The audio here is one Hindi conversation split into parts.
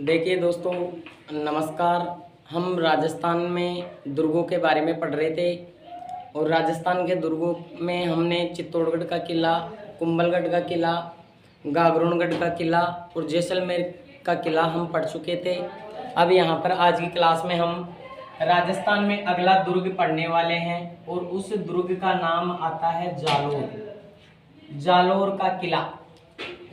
देखिए दोस्तों, नमस्कार। हम राजस्थान में दुर्गों के बारे में पढ़ रहे थे और राजस्थान के दुर्गों में हमने चित्तौड़गढ़ का किला, कुंभलगढ़ का किला, गागरोनगढ़ का किला और जैसलमेर का किला हम पढ़ चुके थे। अब यहाँ पर आज की क्लास में हम राजस्थान में अगला दुर्ग पढ़ने वाले हैं और उस दुर्ग का नाम आता है जालोर। जालोर का किला।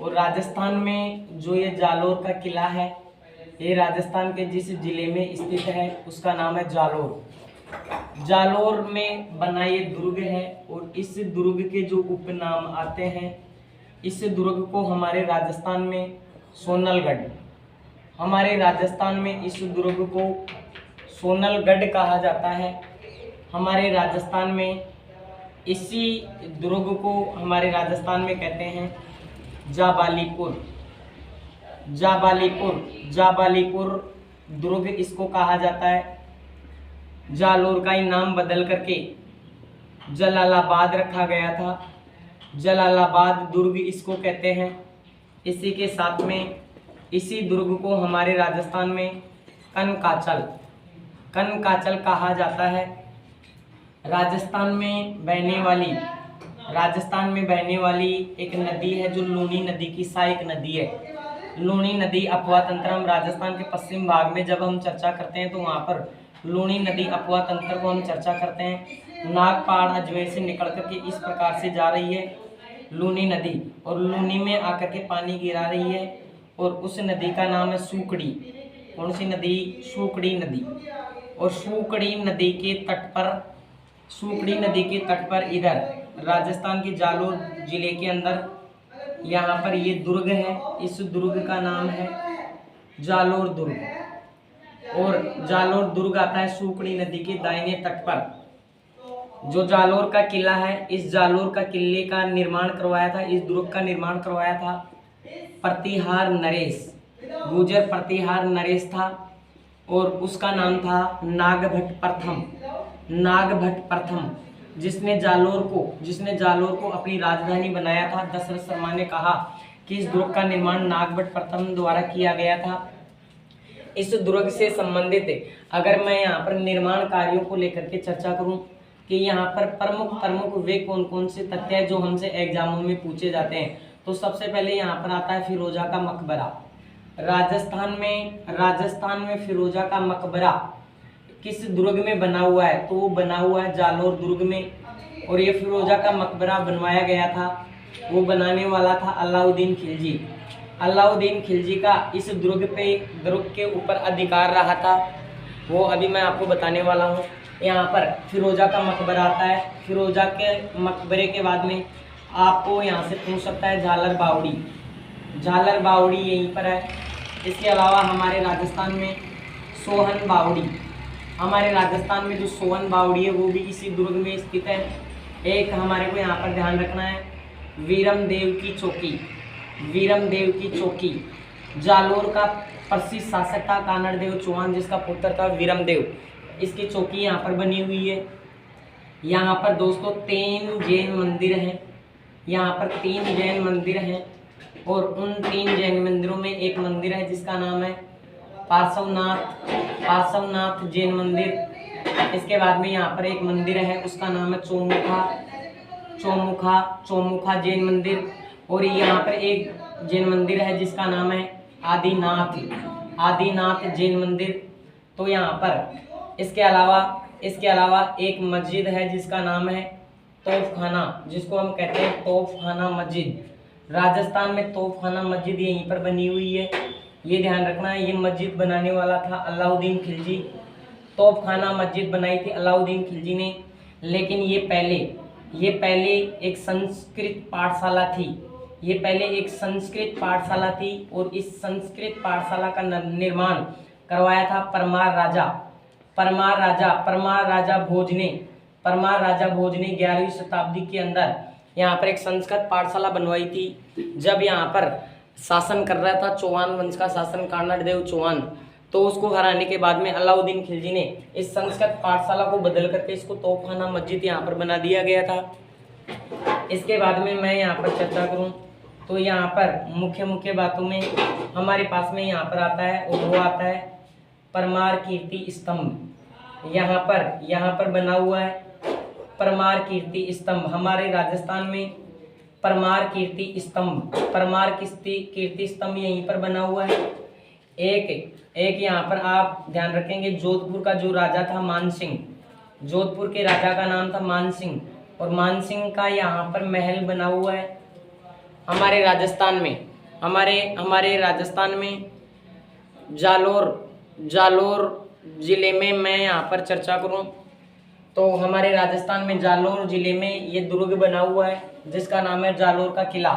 और राजस्थान में जो ये जालोर का किला है, ये राजस्थान के जिस जिले में स्थित है उसका नाम है जालोर। जालोर में बना ये दुर्ग है और इस दुर्ग के जो उपनाम आते हैं, इस दुर्ग को हमारे राजस्थान में सोनलगढ़, हमारे राजस्थान में इस दुर्ग को सोनलगढ़ कहा जाता है। हमारे राजस्थान में इसी दुर्ग को हमारे राजस्थान में कहते हैं जाबालीपुर। जाबालीपुर जाबालीपुर दुर्ग इसको कहा जाता है। जालोर का ही नाम बदल करके जलालाबाद रखा गया था। जलालाबाद दुर्ग इसको कहते हैं। इसी के साथ में इसी दुर्ग को हमारे राजस्थान में कनकाचल कहा जाता है। राजस्थान में बहने वाली एक नदी है जो लूनी नदी की सहायक नदी है। लूनी नदी अपवा तंत्र, हम राजस्थान के पश्चिम भाग में जब हम चर्चा करते हैं तो वहाँ पर लूनी नदी अपवा तंत्र को हम चर्चा करते हैं। नागपाड़ अजमेर से निकल कर के इस प्रकार से जा रही है लूनी नदी और लूनी में आकर के पानी गिरा रही है और उस नदी का नाम है सूकड़ी। कौन सी नदी? सूकड़ी नदी। और सूकड़ी नदी के तट पर इधर राजस्थान के जालोर जिले के अंदर यहाँ पर ये दुर्ग है। इस दुर्ग का नाम है जालोर दुर्ग और जालोर दुर्ग आता है सूकड़ी नदी के दाहिने तट पर। जो जालोर का किला है, इस जालोर का किले का निर्माण करवाया था, इस दुर्ग का निर्माण करवाया था प्रतिहार नरेश, गुर्जर प्रतिहार नरेश था और उसका नाम था नागभट्ट प्रथम, जिसने जालोर को अपनी राजधानी बनाया था। दशरथ शर्मा ने कहा कि इस दुर्ग का निर्माण नागभट्ट प्रथम द्वारा किया गया था। इस दुर्ग से संबंधित अगर मैं यहाँ पर निर्माण कार्यों को लेकर के चर्चा करूँ कि यहाँ पर प्रमुख वे कौन कौन से तथ्य हैं जो हमसे एग्जामों में पूछे जाते हैं, तो सबसे पहले यहाँ पर आता है फिरोजा का मकबरा। राजस्थान में फिरोजा का मकबरा किस दुर्ग में बना हुआ है? तो वो बना हुआ है जालोर दुर्ग में। और ये फिरोजा का मकबरा बनवाया गया था, वो बनाने वाला था अलाउद्दीन खिलजी। अलाउद्दीन खिलजी का इस दुर्ग के ऊपर अधिकार रहा था, वो अभी मैं आपको बताने वाला हूँ। यहाँ पर फिरोजा का मकबरा आता है। फिरोजा के मकबरे के बाद में आपको यहाँ से पूछ सकता है झालर बावड़ी यहीं पर है। इसके अलावा हमारे राजस्थान में सोहन बावड़ी है, वो भी इसी दुर्ग में स्थित है। एक हमारे को यहाँ पर ध्यान रखना है वीरम देव की चौकी। जालोर का प्रसिद्ध शासक था कानड़ देव चौहान, जिसका पुत्र था वीरम देव। इसकी चौकी यहाँ पर बनी हुई है। यहाँ पर दोस्तों 3 जैन मंदिर हैं और उन 3 जैन मंदिरों में एक मंदिर है जिसका नाम है पार्श्वनाथ जैन मंदिर। इसके बाद में यहाँ पर एक मंदिर है, उसका नाम है चौमुखा जैन मंदिर। और यहाँ पर एक जैन मंदिर है जिसका नाम है आदिनाथ जैन मंदिर। तो यहाँ पर इसके अलावा एक मस्जिद है जिसका नाम है तोपखाना, जिसको हम कहते हैं तोपखाना मस्जिद। राजस्थान में तोपखाना मस्जिद यहीं पर बनी हुई है, ये ध्यान रखना है। ये मस्जिद बनाने वाला था अलाउद्दीन खिलजी। तोपखाना मस्जिद बनाई थी अलाउद्दीन खिलजी ने, लेकिन ये पहले एक संस्कृत पाठशाला थी और इस संस्कृत पाठशाला का निर्माण करवाया था परमार राजा भोज ने 11वीं शताब्दी के अंदर यहाँ पर एक संस्कृत पाठशाला बनवाई थी। जब यहाँ पर शासन कर रहा था चौहान वंश का शासन कानड़ देव चौहान, तो उसको हराने के बाद में अलाउद्दीन खिलजी ने इस संस्कृत पाठशाला को बदल करके इसको तोपखाना मस्जिद यहाँ पर बना दिया गया था। इसके बाद में मैं यहाँ पर चर्चा करूँ तो यहाँ पर मुख्य मुख्य बातों में हमारे पास में यहाँ पर आता है, और वो आता है परमार कीर्ति स्तंभ। यहाँ पर बना हुआ है परमार कीर्ति स्तंभ। हमारे राजस्थान में परमार कीर्ति स्तंभ यहीं पर बना हुआ है। एक यहाँ पर आप ध्यान रखेंगे, जोधपुर का जो राजा था मानसिंह, जोधपुर के राजा का नाम था मानसिंह, और मानसिंह का यहाँ पर महल बना हुआ है हमारे राजस्थान में। हमारे राजस्थान में जालोर ज़िले में मैं यहाँ पर चर्चा करूँ तो हमारे राजस्थान में जालोर ज़िले में ये दुर्ग बना हुआ है जिसका नाम है जालोर का किला।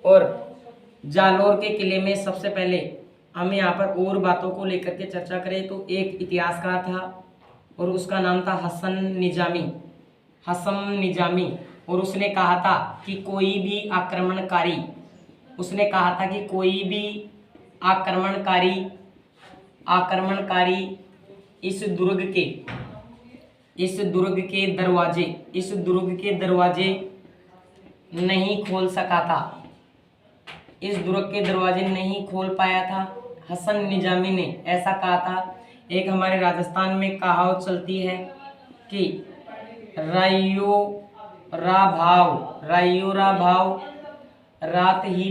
और जालोर के किले में सबसे पहले हम यहाँ पर और बातों को लेकर के चर्चा करें तो एक इतिहासकार था और उसका नाम था हसन निजामी। और उसने कहा था कि कोई भी आक्रमणकारी इस दुर्ग के दरवाजे नहीं खोल सका था, इस दुर्ग के दरवाजे नहीं खोल पाया था। हसन निजामी ने ऐसा कहा था। एक हमारे राजस्थान में कहावत चलती है कि राइयो रा भाव रात ही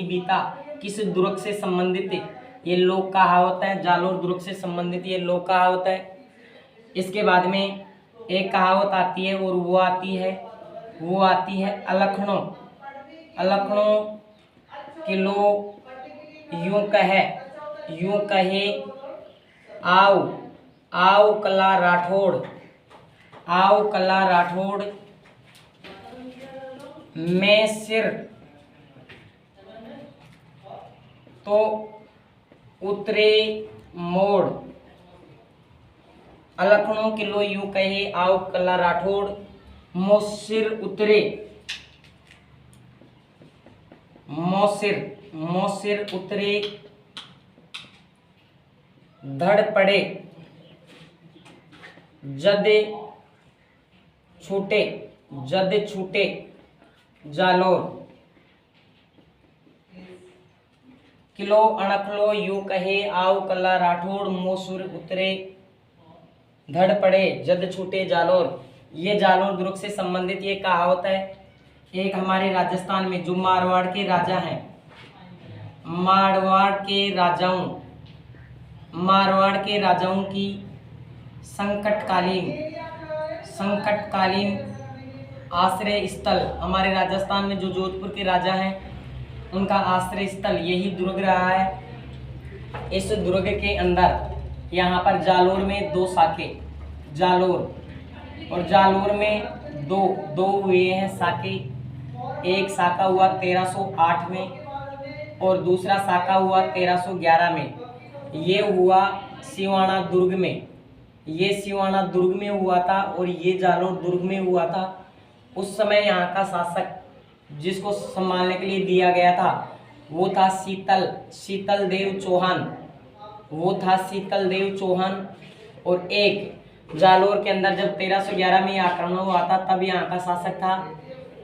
बीता किस दुर्ग से संबंधित ये लोक कहावत है, जालोर दुर्ग से संबंधित ये लोक कहावत है। इसके बाद में एक कहावत आती है और वो आती है अलखनों किलो यूं कहे आओ कला राठौड़ में सिर तो उतरे मोड़। अलखनों किलो यूं कहे आओ कला राठौड़ मोसिर उतरे धड़ पड़े जद छूटे जालोर। किलो अणखलो यूं कहे आओ कला राठौड़ मोसुर उतरे धड़ पड़े जद छूटे जालोर। ये जालोर दुर्ग से संबंधित ये कहावत है। एक हमारे राजस्थान में जो मारवाड़ के राजा हैं, मारवाड़ के राजाओं की संकटकालीन आश्रय स्थल, हमारे राजस्थान में जो जोधपुर के राजा हैं उनका आश्रय स्थल यही दुर्ग रहा है। इस दुर्ग के अंदर यहाँ पर जालोर में दो शाखे, जालोर में दो हुए हैं शाखे। एक शाखा हुआ 1308 में और दूसरा शाखा हुआ 1311 में। ये हुआ सिवाना दुर्ग में हुआ था और ये जालोर दुर्ग में हुआ था। उस समय यहाँ का शासक जिसको संभालने के लिए दिया गया था वो था शीतल देव चौहान। और एक जालोर के अंदर जब 1311 में आक्रमण हुआ था तब यहाँ का शासक था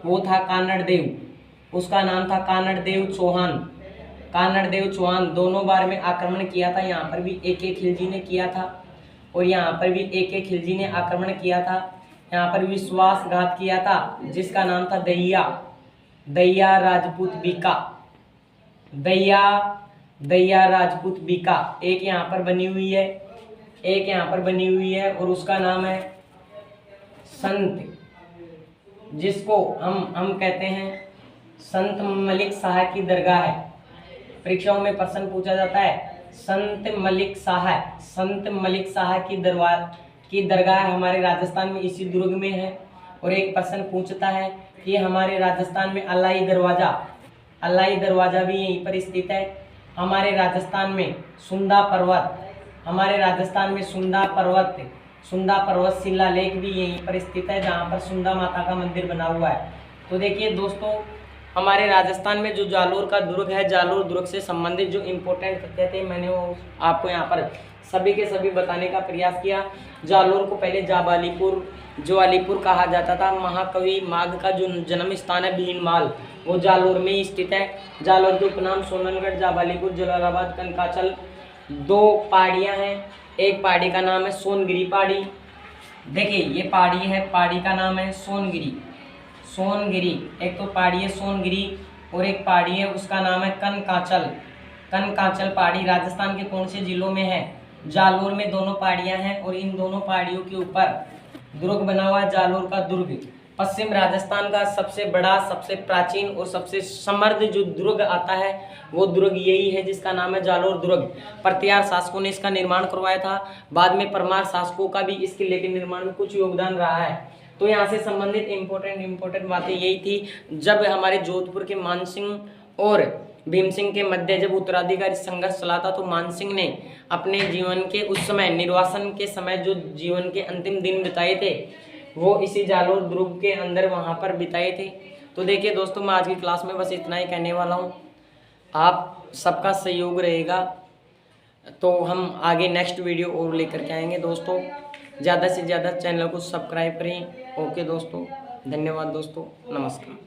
वो था कानड़ देव, उसका नाम था कानड़ देव चौहान। दोनों बार में आक्रमण किया था। यहाँ पर भी एक खिलजी ने किया था और यहाँ पर भी एक खिलजी ने आक्रमण किया था। यहाँ पर विश्वासघात किया था जिसका नाम था दैया राजपूत बीका। एक यहाँ पर बनी हुई है और उसका नाम है संत, जिसको हम कहते हैं संत मलिक शाह की दरगाह है। परीक्षाओं में प्रश्न पूछा जाता है संत मलिक शाह की दरगाह हमारे राजस्थान में इसी दुर्ग में है। और एक प्रश्न पूछता है कि हमारे राजस्थान में अल्लाही दरवाजा भी यहीं पर स्थित है। हमारे राजस्थान में सुंदा पर्वत शिलालेख भी यहीं पर स्थित है जहाँ पर सुंदा माता का मंदिर बना हुआ है। तो देखिए दोस्तों, हमारे राजस्थान में जो जालोर का दुर्ग है, जालोर दुर्ग से संबंधित जो इम्पोर्टेंट तथ्य थे मैंने वो आपको यहाँ पर सभी के सभी बताने का प्रयास किया। जालोर को पहले जाबालीपुर जो अलीपुर कहा जाता था, महाकवि माघ का जो जन्म स्थान है भीनमाल, वो जालोर में ही स्थित है। जालोर के उपनाम सोनलगढ़, जाबालीपुर, जलालाबाद, कनकाचल 2 पहाड़ियाँ हैं। एक पहाड़ी का नाम है सोनगिरी पहाड़ी। देखिए ये पहाड़ी है, पहाड़ी का नाम है सोनगिरी। सोनगिरी एक तो पहाड़ी है सोनगिरी, और एक पहाड़ी है उसका नाम है कनकाचल। कनकाचल पहाड़ी राजस्थान के कौन से जिलों में है? जालोर में दोनों पहाड़ियां हैं, और इन दोनों पहाड़ियों के ऊपर दुर्ग बना हुआ है, जालोर का दुर्ग। पश्चिम राजस्थान का सबसे बड़ा, सबसे प्राचीन और सबसे समृद्ध जो दुर्ग आता है वो दुर्ग यही है, जिसका नाम है जालोर दुर्ग। प्रतिहार शासकों ने इसका निर्माण करवाया था। बाद में परमार शासकों का भी इस किले के निर्माण में कुछ योगदान रहा है। तो यहाँ से संबंधित इम्पोर्टेंट बातें यही थी। जब हमारे जोधपुर के मानसिंह और भीम सिंह के मध्य जब उत्तराधिकारी संघर्ष चला था, तो मानसिंह ने अपने जीवन के उस समय निर्वासन के समय जो जीवन के अंतिम दिन बिताए थे वो इसी जालोर दुर्ग के अंदर वहाँ पर बिताए थे। तो देखिए दोस्तों, मैं आज की क्लास में बस इतना ही कहने वाला हूँ। आप सबका सहयोग रहेगा तो हम आगे नेक्स्ट वीडियो और लेकर के आएंगे दोस्तों। ज़्यादा से ज़्यादा चैनल को सब्सक्राइब करें। ओके दोस्तों, धन्यवाद दोस्तों, नमस्कार।